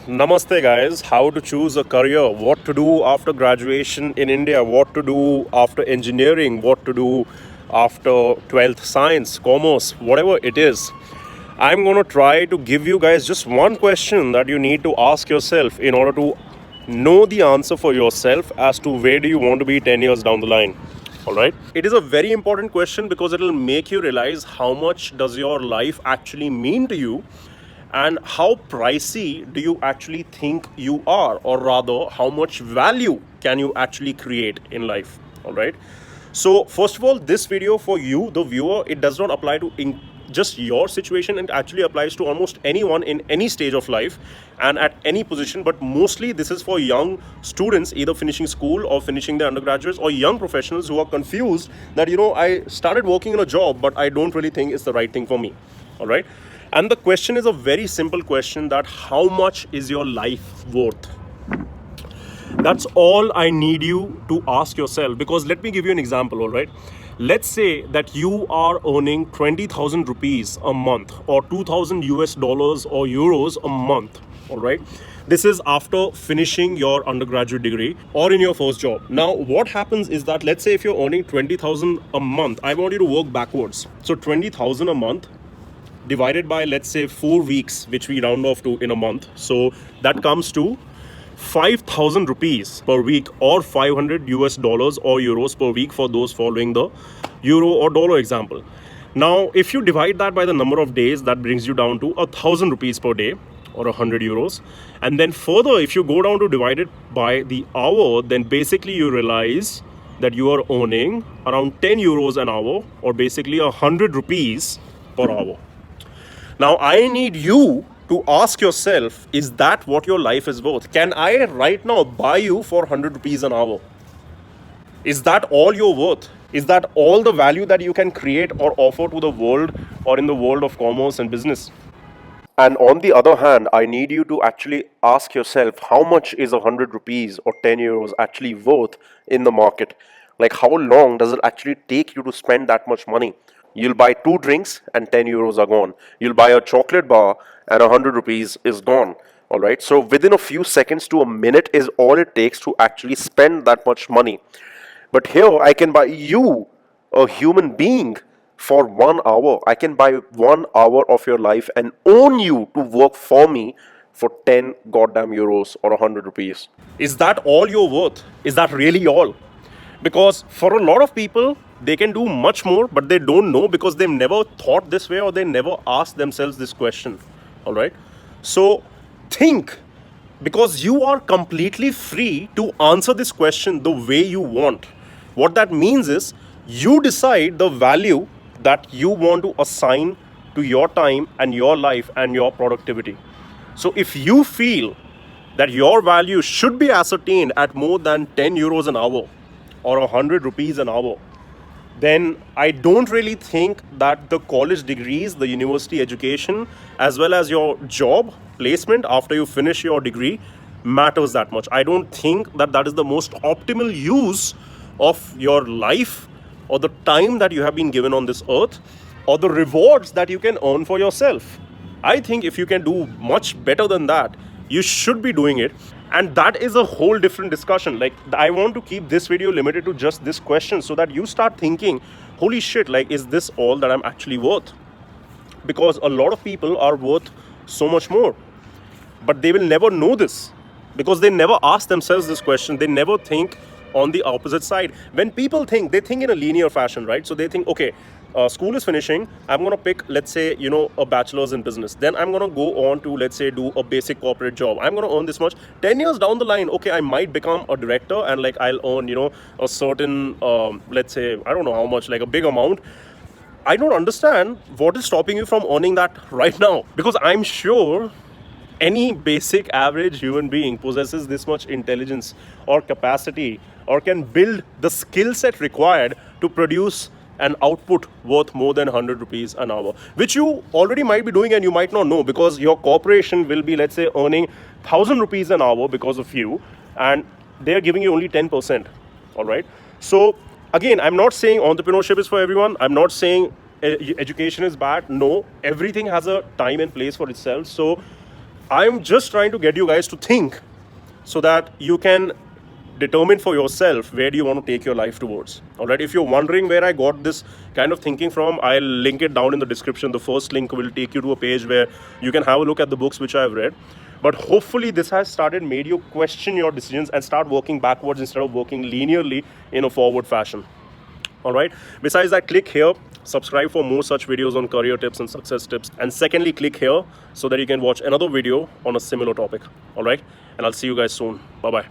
Namaste, guys. How to choose a career, what to do after graduation in India, what to do after engineering, what to do after 12th science, commerce, whatever it is. I'm going to try to give you guys just one question that you need to ask yourself in order to know the answer for yourself as to where do you want to be 10 years down the line. All right, it is a very important question because it will make you realize how much does your life actually mean to you, and how pricey do you actually think you are, or rather how much value can you actually create in life. All right, so first of all, this video for you the viewer, it does not apply to just your situation. It actually applies to almost anyone in any stage of life and at any position, but mostly this is for young students either finishing school or finishing their undergraduates, or young professionals who are confused that I started working in a job but I don't really think it's the right thing for me. All right, and the question is a very simple question, that how much is your life worth? That's all I need you to ask yourself. Because let me give you an example. All right, let's say that you are earning 20,000 rupees a month, or 2,000 US dollars or euros a month. All right, this is after finishing your undergraduate degree or in your first job. Now what happens is that, let's say if you're earning 20,000 a month, I want you to work backwards. So 20,000 a month divided by, let's say, 4 weeks, which we round off to in a month. So that comes to 5,000 rupees per week, or 500 US dollars or euros per week for those following the euro or dollar example. Now, if you divide that by the number of days, that brings you down to 1,000 rupees per day, or 100 euros. And then further, if you go down to divide it by the hour, then basically you realize that you are earning around 10 euros an hour, or basically 100 rupees per hour. Now, I need you to ask yourself, is that what your life is worth? Can I right now buy you for 100 rupees an hour? Is that all you're worth? Is that all the value that you can create or offer to the world, or in the world of commerce and business? And on the other hand, I need you to actually ask yourself, how much is 100 rupees or 10 euros actually worth in the market? Like, how long does it actually take you to spend that much money? You'll buy 2 drinks and 10 euros are gone. You'll buy a chocolate bar and 100 rupees is gone. All right. So within a few seconds to a minute is all it takes to actually spend that much money. But here I can buy you, a human being, for 1 hour. I can buy 1 hour of your life and own you to work for me for 10 goddamn euros or 100 rupees. Is that all you're worth? Is that really all? Because for a lot of people, they can do much more, but they don't know because they've never thought this way, or they never asked themselves this question. All right. So think, because you are completely free to answer this question the way you want. What that means is, you decide the value that you want to assign to your time and your life and your productivity. So if you feel that your value should be ascertained at more than 10 euros an hour or 100 rupees an hour, then I don't really think that the college degrees, the university education, as well as your job placement after you finish your degree matters that much. I don't think that that is the most optimal use of your life, or the time that you have been given on this earth, or the rewards that you can earn for yourself. I think if you can do much better than that, you should be doing it. And that is a whole different discussion. Like, I want to keep this video limited to just this question, so that you start thinking, holy shit, like, is this all that I'm actually worth? Because a lot of people are worth so much more, but they will never know this because they never ask themselves this question. They never think on the opposite side. When people think, they think in a linear fashion, right? So they think, okay, school is finishing, I'm going to pick, let's say, a bachelor's in business. Then I'm going to go on to, let's say, do a basic corporate job. I'm going to earn this much. 10 years down the line, okay, I might become a director, and like I'll earn, a certain, let's say, I don't know how much, like a big amount. I don't understand what is stopping you from earning that right now. Because I'm sure any basic average human being possesses this much intelligence or capacity, or can build the skill set required to produce an output worth more than 100 rupees an hour, which you already might be doing and you might not know, because your corporation will be, let's say, earning 1,000 rupees an hour because of you, and they're giving you only 10%. All right. So again, I'm not saying entrepreneurship is for everyone. I'm not saying education is bad. No, everything has a time and place for itself. So I'm just trying to get you guys to think so that you can determine for yourself where do you want to take your life towards. All right, if you're wondering where I got this kind of thinking from, I'll link it down in the description. The first link will take you to a page where you can have a look at the books which I've read. But hopefully this has started made you question your decisions and start working backwards instead of working linearly in a forward fashion. All right, besides that, click here, subscribe for more such videos on career tips and success tips, and secondly, click here so that you can watch another video on a similar topic. All right, and I'll see you guys soon. Bye bye.